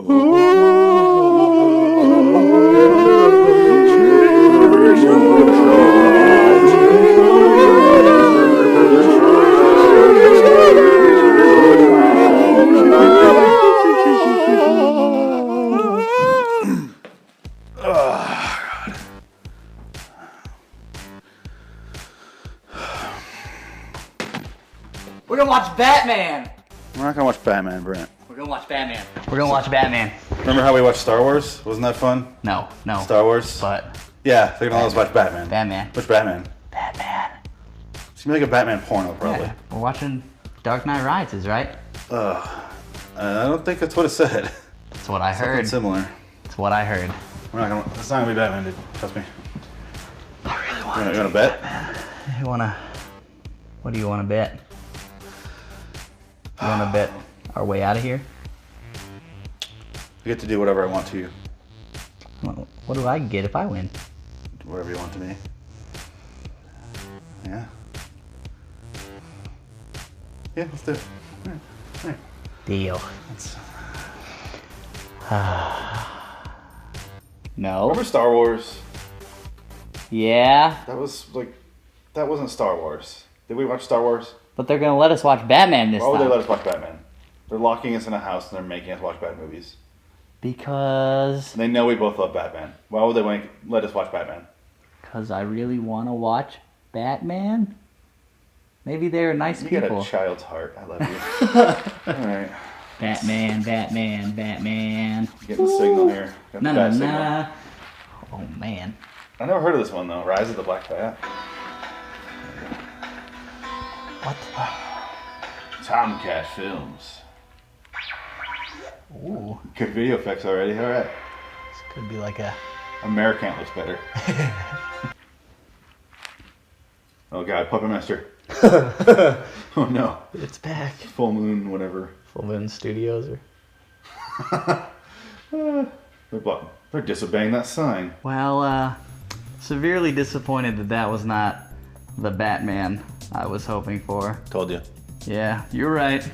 We're gonna watch Batman! We're not gonna watch Batman, Brent. We're gonna watch Batman. We're gonna watch Batman. Remember how we watched Star Wars? Wasn't that fun? No. Star Wars? But... Yeah, they're gonna let us watch Batman. Batman. Which Batman? Batman. It's gonna be like a Batman porno, probably. Yeah, we're watching Dark Knight Rises, right? I don't think that's what it said. That's what I heard. Something similar. That's what I heard. We're not gonna... It's not gonna be Batman, dude. Trust me. I really want to. You wanna bet? Batman. What do you wanna bet? You wanna bet our way out of here? I get to do whatever I want to you. What do I get if I win? Whatever you want to me. Yeah. Yeah, let's do it. All right. Deal. No. Remember Star Wars? Yeah. That wasn't Star Wars. Did we watch Star Wars? But they're gonna let us watch Batman this Why would time. they let us watch Batman? They're locking us in a house and they're making us watch bad movies. Because... They know we both love Batman. Why would they let us watch Batman? Because I really want to watch Batman? Maybe they're nice people. You got a child's heart. I love you. Alright. Batman. Getting the signal here. Got the bat signal. Oh, man. I never heard of this one, though. Rise of the Black Bat. What? Tomcat Films. Ooh. Good video effects already. Alright. This could be like a... American looks better. Oh god, Puppet Master. Oh no. It's back. Full Moon, whatever. Full Moon Studios or... They're disobeying that sign. Well, severely disappointed that was not the Batman I was hoping for. Told you. Yeah, you're right.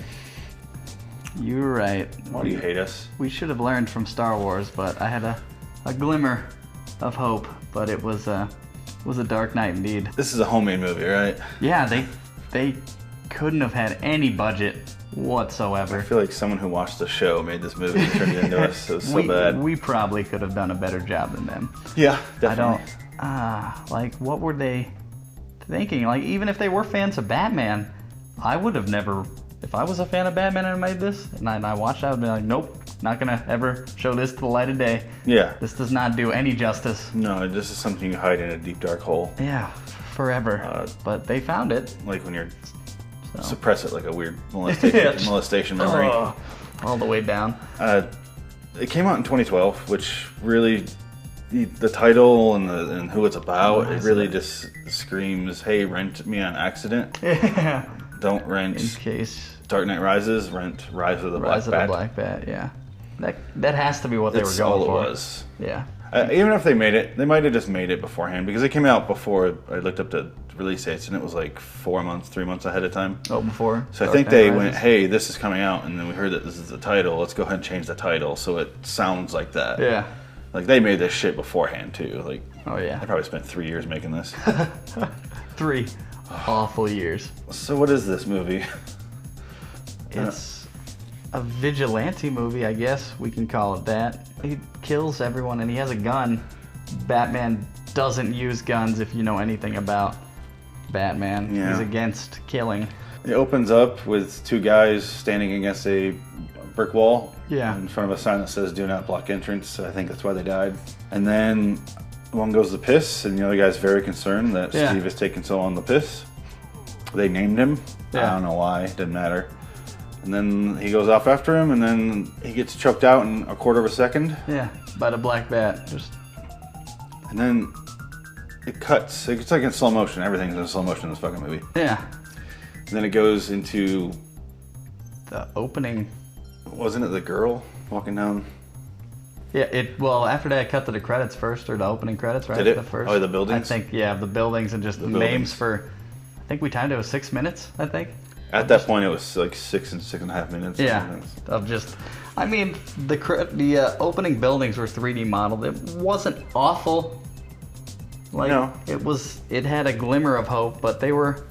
You're right. Why do you hate us? We should have learned from Star Wars, but I had a glimmer of hope, but it was a dark night indeed. This is a homemade movie, right? Yeah, they couldn't have had any budget whatsoever. I feel like someone who watched the show made this movie and turned it into us. It was so bad. We probably could have done a better job than them. Yeah, definitely. Like, what were they thinking? Like, even if they were fans of Batman, I would have never... If I was a fan of Batman and I made this, and I watched it, I would be like, nope, not gonna ever show this to the light of day. Yeah. This does not do any justice. No, this is something you hide in a deep, dark hole. Yeah, forever. But they found it. Like when you're... Suppress it like a weird molestation memory. All the way down. It came out in 2012, which really... The title and who it's about, it really just screams, hey, rent me on accident. Yeah. Don't rent... In case... Dark Knight Rises, rent Rise of the Black Bat. Rise of the Black Bat, yeah. That has to be what they were going for. That's all it was. Yeah. Even if they made it, they might have just made it beforehand because it came out before I looked up the release dates and it was like 3 months ahead of time. Oh, before? So I think they went, hey, this is coming out, and then we heard that this is the title. Let's go ahead and change the title so it sounds like that. Yeah. Like they made this shit beforehand too. Like, oh yeah. They probably spent 3 years making this. 3 awful years. So what is this movie? It's a vigilante movie, I guess we can call it that. He kills everyone and he has a gun. Batman doesn't use guns if you know anything about Batman. Yeah. He's against killing. It opens up with 2 guys standing against a brick wall. Yeah. In front of a sign that says "Do not block entrance." I think that's why they died. And then one goes to piss, and the other guy's very concerned that Steve is taking so long to piss. They named him. Yeah. I don't know why. It didn't matter. And then he goes off after him, and then he gets choked out in a quarter of a second. Yeah, by the Black Bat. And then it cuts. It's like in slow motion. Everything's in slow motion in this fucking movie. Yeah. And then it goes into the opening. Wasn't it the girl walking down? Yeah, well, after that, cut to the credits first, or the opening credits, right? Did it? The first. Oh, the buildings? I think, yeah, the buildings and just the names for, I think we timed it with 6 minutes, I think. At that point, it was like 6 and 6.5 minutes. Yeah, of just I mean, the opening buildings were 3D modeled. It wasn't awful. Like, No. It had a glimmer of hope, but they were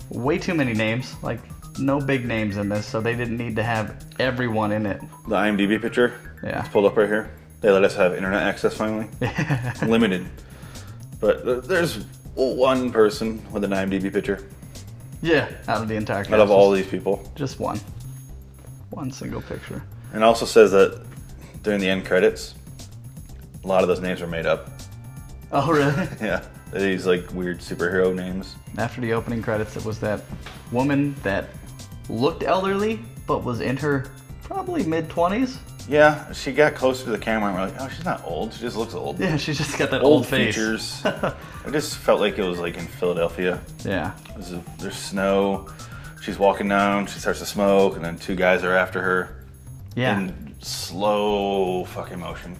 way too many names. Like, no big names in this, so they didn't need to have everyone in it. The IMDb picture. Yeah. It's pulled up right here. They let us have internet access finally. Limited. But there's one person with an IMDb picture. Yeah, out of the entire cast. Out of all these people. Just one. One single picture. And it also says that during the end credits, a lot of those names were made up. Oh, really? Yeah. These like weird superhero names. After the opening credits, it was that woman that looked elderly, but was in her probably mid-20s. Yeah, she got closer to the camera and we're like, oh, she's not old. She just looks old. Yeah, she just got that old face. Features. It just felt like it was like in Philadelphia. Yeah. There's snow. She's walking down. She starts to smoke, and then two guys are after her. Yeah. In slow fucking motion.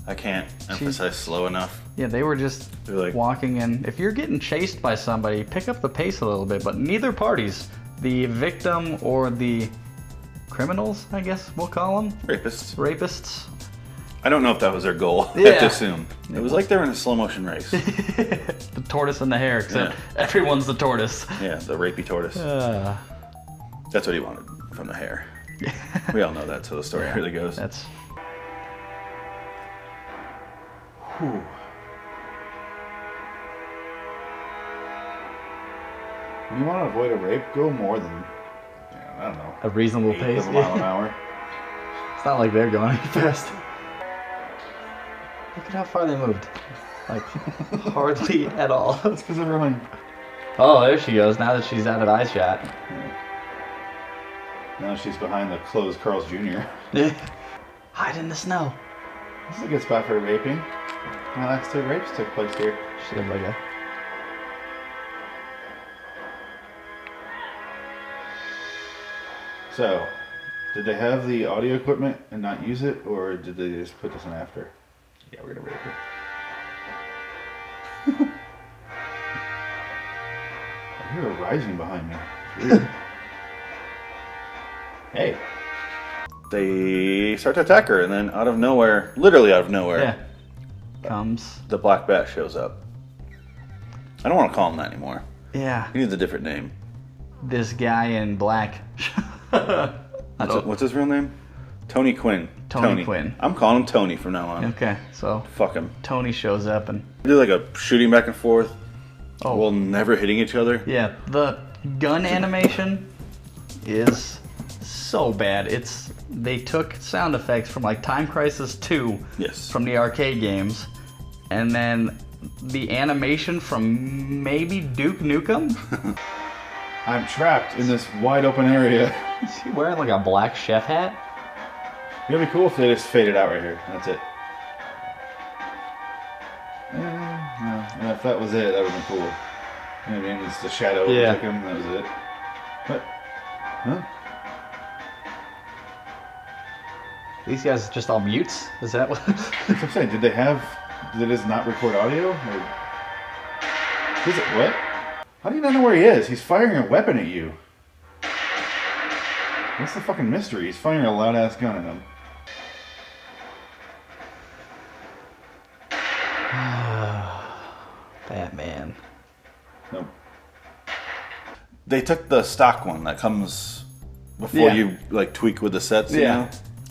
I can't emphasize slow enough. Yeah, they were just like, walking in. If you're getting chased by somebody, pick up the pace a little bit. But neither parties, the victim or the criminals, I guess we'll call them. Rapists. I don't know if that was their goal. Yeah. I have to assume. It was like they were in a slow motion race. The tortoise and the hare, except everyone's the tortoise. Yeah, the rapey tortoise. That's what he wanted from the hare. We all know that's how the story really goes. That's... Whew. When you want to avoid a rape, go more than, I don't know, a reasonable 8 pace. mile an hour. It's not like they're going any fast. Look at how far they moved. Like, hardly at all. That's because they're running. Oh, there she goes, now that she's out of eye shot. Yeah. Now she's behind the closed Carl's Jr. Yeah. Hide in the snow. This is a good spot for raping. My last 2 rapes took place here. She looked like a... So, did they have the audio equipment and not use it, or did they just put this in after? Yeah, we're gonna rape her. I hear a rising behind me. Weird. Hey. They start to attack her, and then out of nowhere, literally out of nowhere, comes the black bat shows up. I don't want to call him that anymore. Yeah. He needs a different name. This guy in black. What's his real name? Tony Quinn. Tony Quinn. I'm calling him Tony from now on. Okay, so fuck him. Tony shows up and do like a shooting back and forth. Oh. While never hitting each other. Yeah, the gun animation is so bad. They took sound effects from like Time Crisis 2 from the arcade games, and then the animation from maybe Duke Nukem. I'm trapped in this wide open area. Is he wearing like a black chef hat? It'd be cool if they just faded out right here. That's it. Yeah, if that was it, that would have been cool. You know what I mean? It's the shadow took him, and that was it. What? Huh? These guys just all mutes? Is that what? That's what I'm saying. Did they just not record audio? Or... Is it what? How do you not know where he is? He's firing a weapon at you. What's the fucking mystery? He's firing a loud ass gun at him. Batman. Nope. They took the stock one that comes before you like tweak with the sets, you know?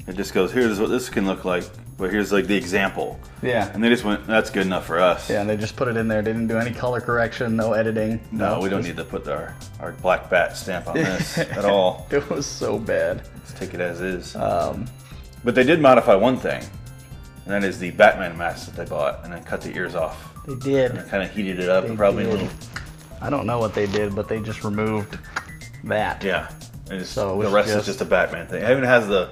It just goes, here's what this can look like, but here's like the example. Yeah. And they just went, that's good enough for us. Yeah, and they just put it in there. They didn't do any color correction, no editing. No, we don't need to put our black bat stamp on this at all. It was so bad. Let's take it as is. But they did modify one thing, and that is the Batman mask that they bought, and then cut the ears off. They did. And kind of heated it up, and probably a little... I don't know what they did, but they just removed that. Yeah. And so the rest is just a Batman thing. It even has the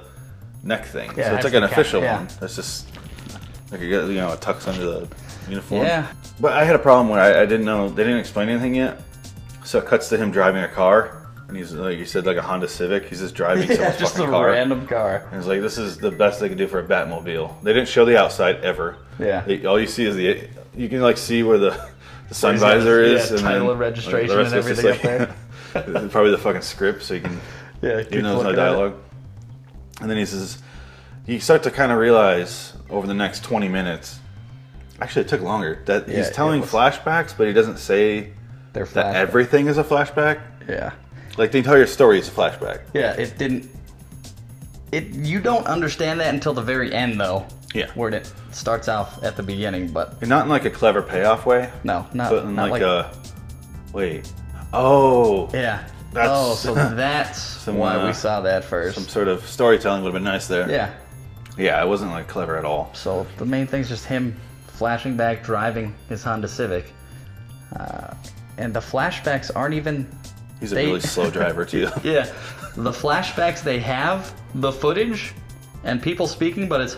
neck thing. Yeah, so it's like an official one. That's just like it tucks under the uniform. Yeah. But I had a problem where I didn't know, they didn't explain anything yet. So it cuts to him driving a car, and he's like you said, like a Honda Civic. He's just driving someone's just fucking a car. random car. And it's like, this is the best they could do for a Batmobile. They didn't show the outside ever. Yeah. All you see is you can like see where the sun visor is. Yeah, and title then, of registration like, and everything up there. Probably the fucking script, so you can. Yeah, even though there's no dialogue. And then he says, you start to kind of realize over the next 20 minutes, actually it took longer, that he's telling flashbacks, but he doesn't say that everything is a flashback. Yeah. Like the entire story is a flashback. Yeah, you don't understand that until the very end, though. Yeah. Where it starts off at the beginning, but... And not in like a clever payoff way. No, not... But in not like a... Wait. Oh. Yeah. That's, so that's why we saw that first. Some sort of storytelling would have been nice there. Yeah. Yeah, it wasn't like clever at all. So the main thing's just him flashing back, driving his Honda Civic. And the flashbacks aren't even... He's a really slow driver, too. Yeah. The flashbacks, they have the footage and people speaking, but it's...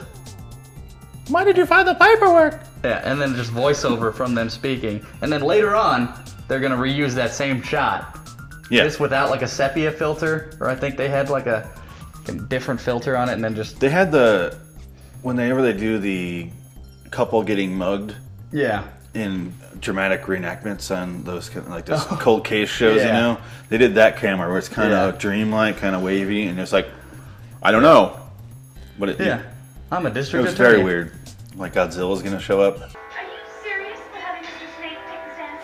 Why did you find the paperwork? Yeah, and then just voiceover from them speaking. And then later on, they're going to reuse that same shot. Yeah. Just without like a sepia filter, or I think they had like a different filter on it, and then just... They had whenever they do the couple getting mugged. Yeah. In dramatic reenactments on those like those cold case shows, you know, they did that camera where it's kind of dreamlike, kind of wavy, and it's like, I don't know, but I'm a district attorney. It was very weird. Like Godzilla's gonna show up. Are you serious about having Mr. Snake take the stand?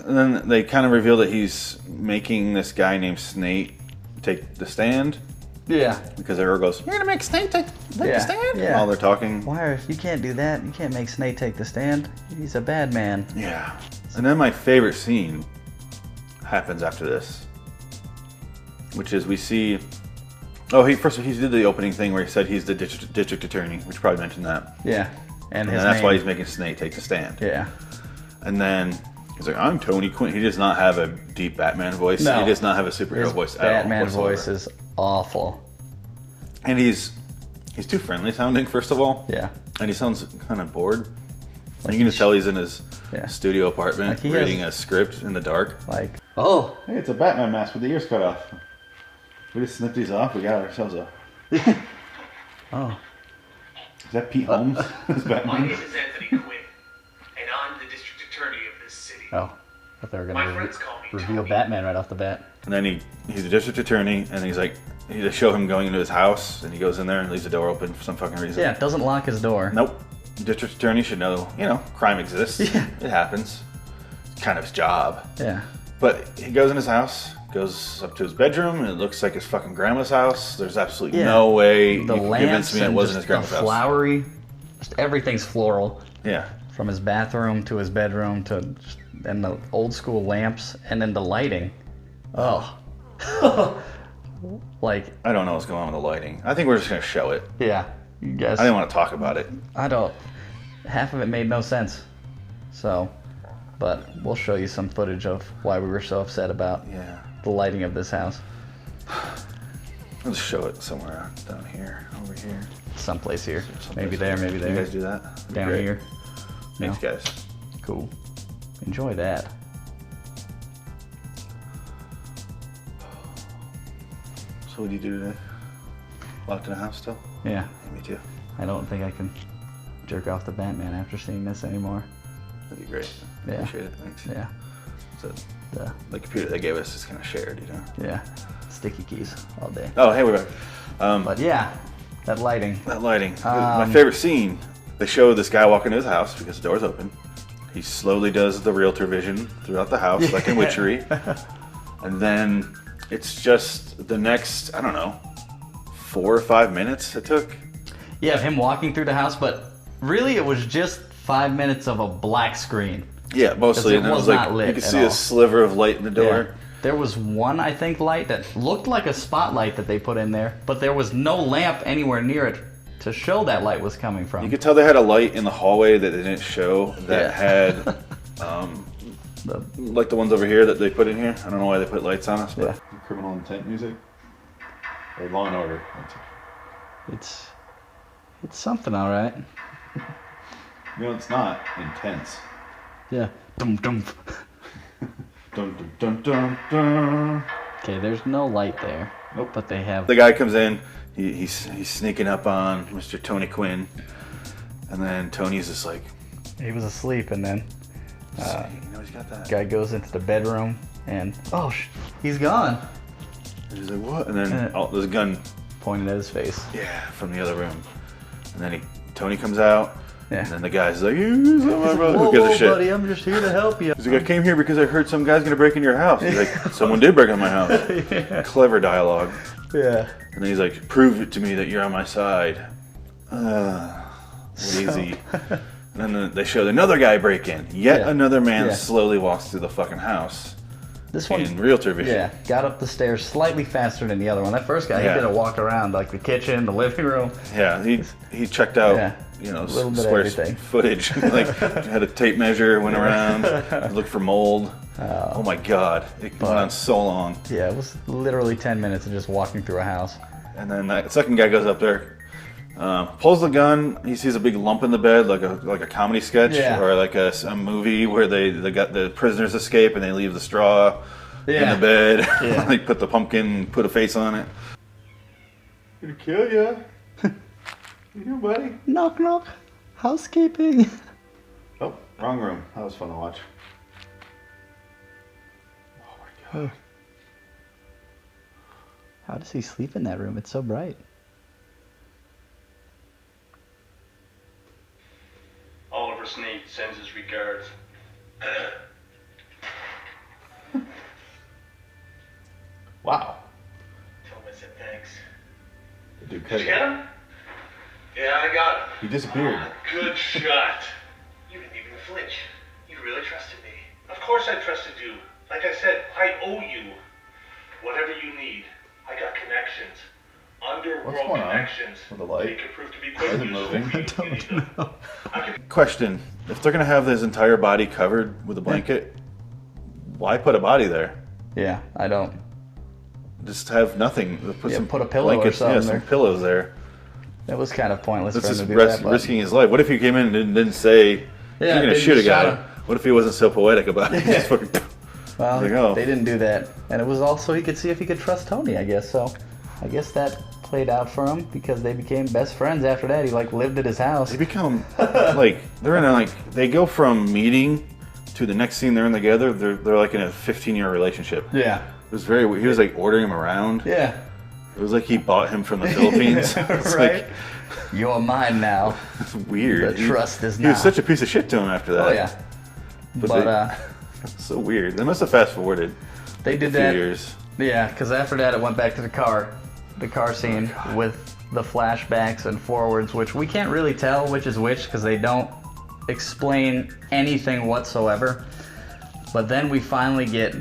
And then they kind of reveal that he's making this guy named Snake take the stand. Yeah. Because Arrow goes, "You're gonna make Snake take the stand?" Yeah. While they're talking. You can't do that. You can't make Snake take the stand. He's a bad man. Yeah. And then my favorite scene happens after this, which is we see. Oh, he did the opening thing where he said he's the district attorney, which probably mentioned that. Yeah. And that's why he's making Snake take the stand. Yeah. And then he's like, "I'm Tony Quinn." He does not have a deep Batman voice. No. He does not have a superhero voice at all. Batman voice is awful. And he's too friendly sounding, first of all. Yeah. And he sounds kind of bored. Like you can just tell he's in his studio apartment reading a script in the dark. Like, hey, it's a Batman mask with the ears cut off. We just snipped these off. We got ourselves a... Oh. Is that Pete Holmes? My name is Anthony Quinn, and I'm the district attorney of this city. Oh, I thought they were going to reveal Tony. Batman right off the bat. And then he's a district attorney, and he's like, they show him going into his house, and he goes in there and leaves the door open for some fucking reason. Yeah, doesn't lock his door. Nope. District attorney should know, crime exists. Yeah. It happens. It's kind of his job. Yeah. But he goes in his house, goes up to his bedroom, and it looks like his fucking grandma's house. There's absolutely no way you can convince me it wasn't his grandma's house. Flowery, just everything's floral. Yeah. From his bathroom to his bedroom and the old school lamps, and then the lighting. Oh. Like, I don't know what's going on with the lighting. I think we're just going to show it. Yeah. You guys. I didn't want to talk about it. Half of it made no sense. So, but we'll show you some footage of why we were so upset about the lighting of this house. Let's show it somewhere down here, over here. Someplace here. Maybe there, maybe there. You guys do that? Down here. Thanks, guys. Cool. Enjoy that. So what do you do today? Locked in a house still? Yeah. Me too. I don't think I can jerk off the Batman after seeing this anymore. That'd be great. Yeah. Appreciate it. Thanks. Yeah. So the computer they gave us is kind of shared, Yeah. Sticky keys all day. Oh, hey, we're back. But yeah, that lighting. My favorite scene, they show this guy walking into his house because the door's open. He slowly does the realtor vision throughout the house, like in Witchery. And then it's just the next, I don't know, 4 or 5 minutes it took. Yeah, him walking through the house, but really it was just 5 minutes of a black screen. Yeah, mostly. And it was like, you could see a sliver of light in the door. Yeah. There was one, I think, light that looked like a spotlight that they put in there, but there was no lamp anywhere near it to show that light was coming from. You could tell they had a light in the hallway that they didn't show that had, like the ones over here that they put in here. I don't know why they put lights on us, but criminal intent music or Law and Order. It's something, all right. It's not intense. Yeah. Dum dum. Dun dun dun dun dun. Okay, there's no light there. Nope. But they have. The guy comes in. He's sneaking up on Mr. Tony Quinn, and then Tony's just like, He was asleep, and then You know he's got that. guy goes into the bedroom, and he's gone. And he's like, what? And then there's a gun Pointed at his face. from the other room. And then Tony comes out. Yeah. And then the guy's like, you son of a brother. Whoa, Who gives a shit? buddy, I'm just here to help you. He's like, I came here because I heard some guy's gonna break into your house. He's like, someone did break into my house. Clever dialogue. Yeah. And then he's like, prove it to me that you're on my side. Lazy. And then they showed another guy break in. Yet another man slowly walks through the fucking house. This one In realtor vision. Yeah, got up the stairs slightly faster than the other one. That first guy, he did a walk around like the kitchen, the living room. Yeah, he checked out, a little bit of square everything. footage. Like had a tape measure, went around, looked for mold. Oh my god, it went on so long. Yeah, it was literally 10 minutes of just walking through a house. And then that second guy goes up there, pulls the gun. He sees a big lump in the bed, like a comedy sketch or like a movie where they got the prisoners escape and they leave the straw in the bed. Like put the pumpkin, put a face on it. Gonna kill ya. You here, buddy? Knock, knock. Housekeeping. Oh, wrong room. That was fun to watch. Oh my god. How does he sleep in that room? It's so bright. Oliver Sneed sends his regards. Wow. Tell him I said thanks. Dude, Did you get him? Yeah, I got him. He disappeared. Ah, good shot. You didn't even flinch. You really trusted me. Of course I trusted you. Like I said, I owe you. Whatever you need. I got connections. Underworld What's going on connections. with the light? They could prove to be Why is quite it useful moving? if you need them. I could Question: if they're gonna have his entire body covered with a blanket, why put a body there? Yeah, I don't. Just have nothing. Put some put a pillow or blankets, something some there. pillows there. It was kind of pointless That's for him just to do that. But risking his life. What if he came in and didn't say, Yeah, you're gonna they shoot a just shot guy? him. What if he wasn't so poetic about it? He just fucking, well, like, oh. they didn't do that. And it was also he could see if he could trust Tony, I guess. So I guess that played out for him because they became best friends after that. He like lived at his house. They become like they're in a, like they go from meeting to the next scene they're in together. They're like in a 15-year relationship. Yeah. It was very weird. He was like ordering him around. Yeah. It was like he bought him from the Philippines. It's Right? like You're mine now. it's weird. The trust is He was now. such a piece of shit to him after that. Oh yeah. But so weird. They must have fast forwarded they a did few that. years. Yeah, because after that it went back to the car scene with the flashbacks and forwards, which we can't really tell which is which because they don't explain anything whatsoever. But then we finally get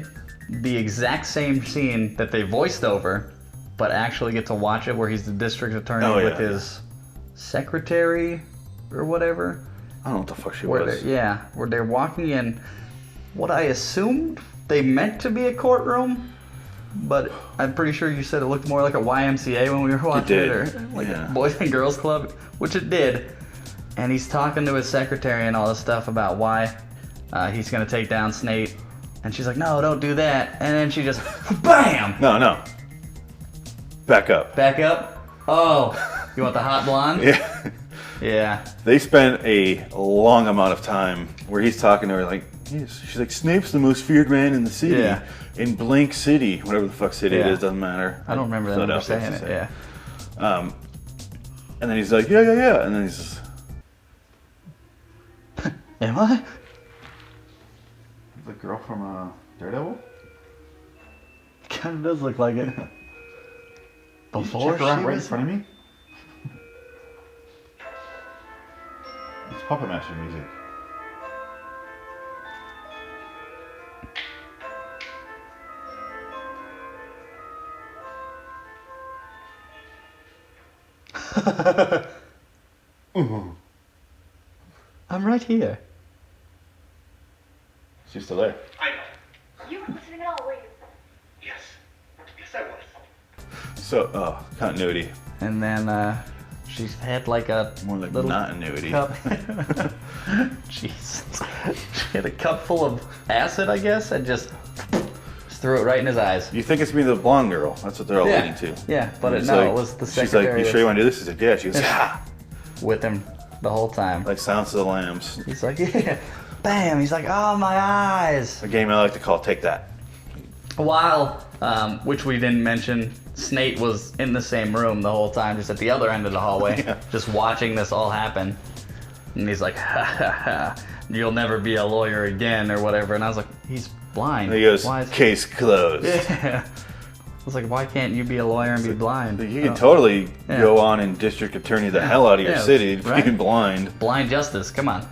the exact same scene that they voiced over, but actually get to watch it where he's the district attorney with his secretary or whatever. I don't know what the fuck she Where was. where they're walking in what I assumed they meant to be a courtroom, but I'm pretty sure you said it looked more like a YMCA when we were watching did. or like a Boys and Girls Club, which it did. And he's talking to his secretary and all this stuff about why he's gonna take down Snake, and she's like, "No, don't do that." And then she just, BAM! No. Back up. Back up. Oh, you want the hot blonde? Yeah. Yeah. They spent a long amount of time where he's talking to her like, yes. She's like, Snape's the most feared man in the city. Yeah. In blank city. Whatever the fuck city it is, doesn't matter. I don't remember them ever saying it. Yeah. And then he's like, yeah. And then he's just, Am I? the girl from Daredevil? Kind of does look like it. Before check around she right in was front of me? It's Puppet Master music. I'm right here. She's still there. I know. You weren't listening at all, were you? Yes. Yes, I was. So, continuity. And then she had like a More like little continuity. cup. Jeez. She had a cup full of acid, I guess, and just threw it right in his eyes. You think it's me, the blonde girl. That's what they're all leading to. Yeah, but It's no, like- it was the She's like, secretary you sure you want to do this? He said, yeah. She goes, ah. with him the whole time. Like Silence of the Lambs. He's like, yeah, bam. He's like, oh, my eyes. A game I like to call Take That. While, which we didn't mention, Snate was in the same room the whole time, just at the other end of the hallway, Yeah. just watching this all happen. And he's like, ha ha ha, you'll never be a lawyer again, or whatever. And I was like, he's blind. And he goes, Why is... case closed. Yeah. I was like, why can't you be a lawyer and be blind? You can totally go on and district attorney the hell out of your city right? being blind. Blind justice, come on.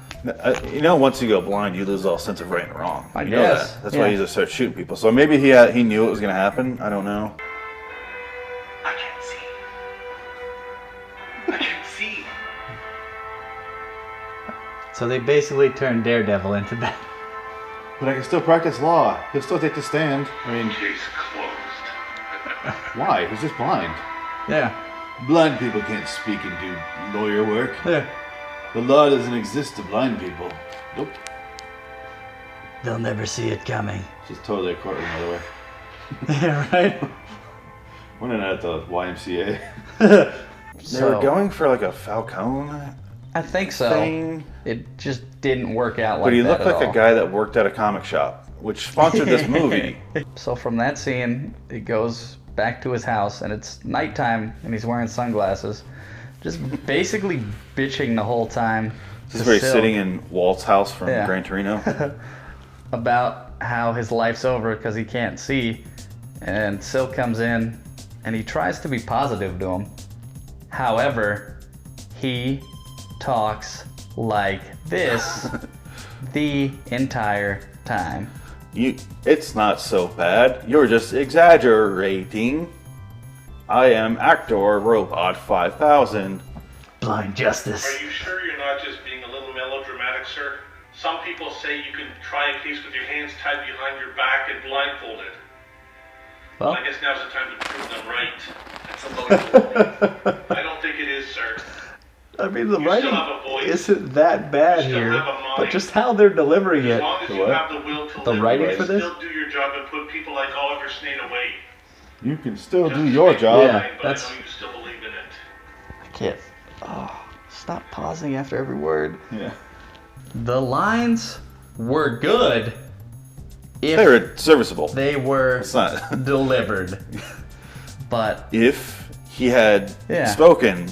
You know, once you go blind, you lose all sense of right and wrong. I You know guess, that. That's why he just starts shooting people. So maybe he knew it was going to happen. I don't know. I can't see. I can't see. So they basically turned Daredevil into that. But I can still practice law. He'll still take the stand. I mean, Case closed. why? He's just blind. Yeah. Blind people can't speak and do lawyer work. Yeah. The law doesn't exist to blind people. Nope. They'll never see it coming. She's totally a courtroom, by the way. Yeah, right? We're not at the YMCA. They So- were going for like a Falcone I think so. thing. It just didn't work out like But he that looked at like all. a guy that worked at a comic shop, which sponsored this movie. So from that scene, he goes back to his house, and it's nighttime, and he's wearing sunglasses, just basically bitching the whole time. This is to where he's Silk sitting in Walt's house from Yeah. Gran Torino. about how his life's over because he can't see, and Silk comes in, and he tries to be positive to him. However, he talks like this the entire time. It's not so bad. You're just exaggerating. I am Actor Robot 5000. Blind justice. Are you sure you're not just being a little melodramatic, sir? Some people say you can try a case with your hands tied behind your back and blindfolded. Well, I guess now's the time to prove them right. That's a load. I don't think it is, sir. I mean, the You writing still have a voice. isn't that bad You still here, have a mind. but just how they're delivering As it. long as you What? have the will to The live, writing you for can this? still do your job and put people like Oliver Snade away. You can still Just do your make job. it Yeah, right, but that's- I know you still believe in it. I can't. Oh, stop pausing after every word. Yeah. The lines were good if They were serviceable. they were It's not. delivered. But If he had Yeah. spoken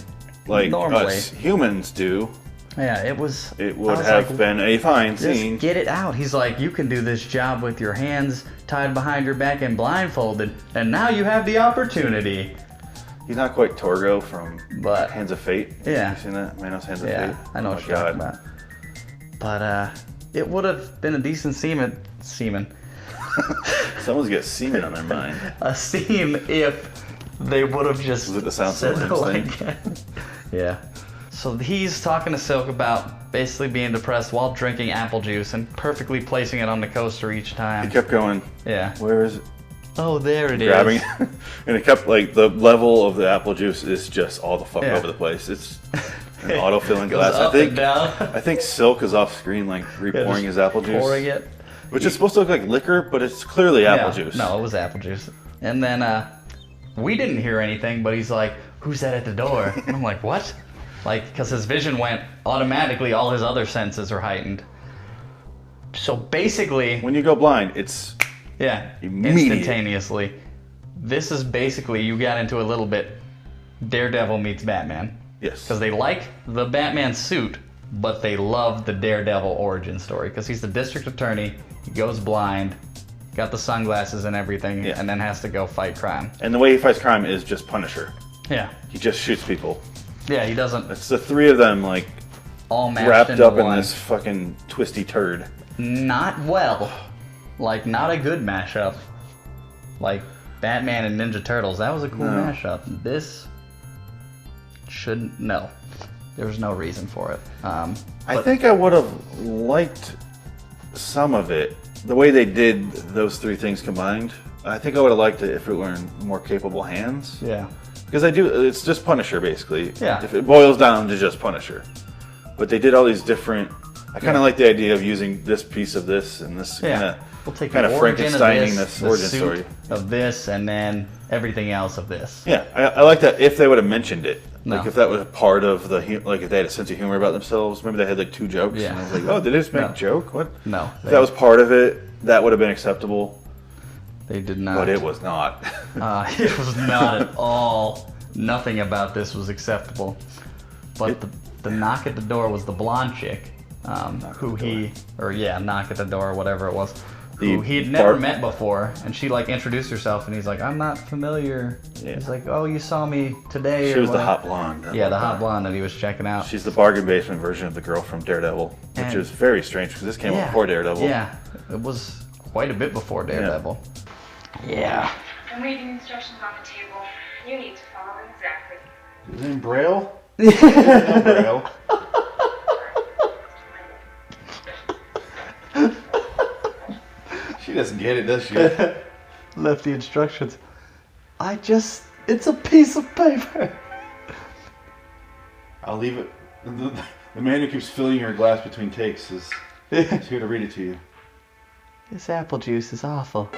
like Normally. us humans do, yeah, it was. it I would was have like, been a fine just scene. get it out. He's like, you can do this job with your hands tied behind your back and blindfolded, and now you have the opportunity. He's not quite Torgo from But Hands of Fate. Yeah. You seen that? Manos Hands of yeah, Fate? I know Oh what my you're talking God. about. But it would have been a decent semen, Someone's got semen on their mind. a scene if they would have just Was it the Sound said Swords the line. Yeah. So he's talking to Silk about basically being depressed while drinking apple juice and perfectly placing it on the coaster each He time. kept going, Yeah. where is it? Oh, there it is. Grabbing it. And it kept, like, the level of the apple juice is just all the fuck Yeah. over the place. It's an autofilling Goes glass. up and down. I think Silk is off screen, like, repouring his apple juice. Pouring it. Which is supposed to look like liquor, but it's clearly apple Yeah. juice. No, it was apple juice. And then we didn't hear anything, but he's like, who's that at the door? And I'm like, what? Like, because his vision went automatically, all his other senses are heightened. So basically, When you go blind, it's yeah, Immediate. instantaneously. This is basically, you got into a little bit, Daredevil meets Batman. yes. Because they like the Batman suit, but they love the Daredevil origin story. Because he's the district attorney, he goes blind, got the sunglasses and everything, Yeah. and then has to go fight crime. And the way he fights crime is just Punisher. Yeah. He just shoots people. Yeah, he doesn't It's the three of them, like, all matched wrapped into up in one. this fucking twisty turd. Not well. Like, not a good mashup. Like, Batman and Ninja Turtles, that was a cool No. mashup. This shouldn't, no. There was no reason for it. I But- think I would have liked some of it. The way they did those three things combined. I think I would have liked it if it were in more capable hands. Yeah. Because it's just Punisher, basically. Yeah. If it boils down to just Punisher. But they did all these different... I kind of like the idea of using this piece of this and this Yeah. We'll take kind the of origin of Frankensteining this, this the origin suit story. of this, and then everything else of this. Yeah, I like that if they would have mentioned it. No. Like if that was a part of the like if they had a sense of humor about themselves, maybe they had like 2 jokes. Yeah. And I was like, oh, did they just make a joke? What? No. If that was part of it, that would have been acceptable. They did not. But it was not. It was not at all. Nothing about this was acceptable. But the knock at the door was the blonde chick, who knock at the door, whatever it was. Who he had never met before, and she like introduced herself, and he's like, "I'm not familiar." Yeah. He's like, "Oh, you saw me today." She was the hot blonde. Yeah, the hot blonde that he was checking out. She's the bargain basement version of the girl from Daredevil, which is very strange because this came out before Daredevil. Yeah, it was quite a bit before Daredevil. Yeah. I'm reading instructions on the table. You need to follow them exactly. Is it in Braille? No Braille. She doesn't get it, does she? Left the instructions. It's a piece of paper. I'll leave it. The man who keeps filling your glass between takes is here to read it to you. This apple juice is awful.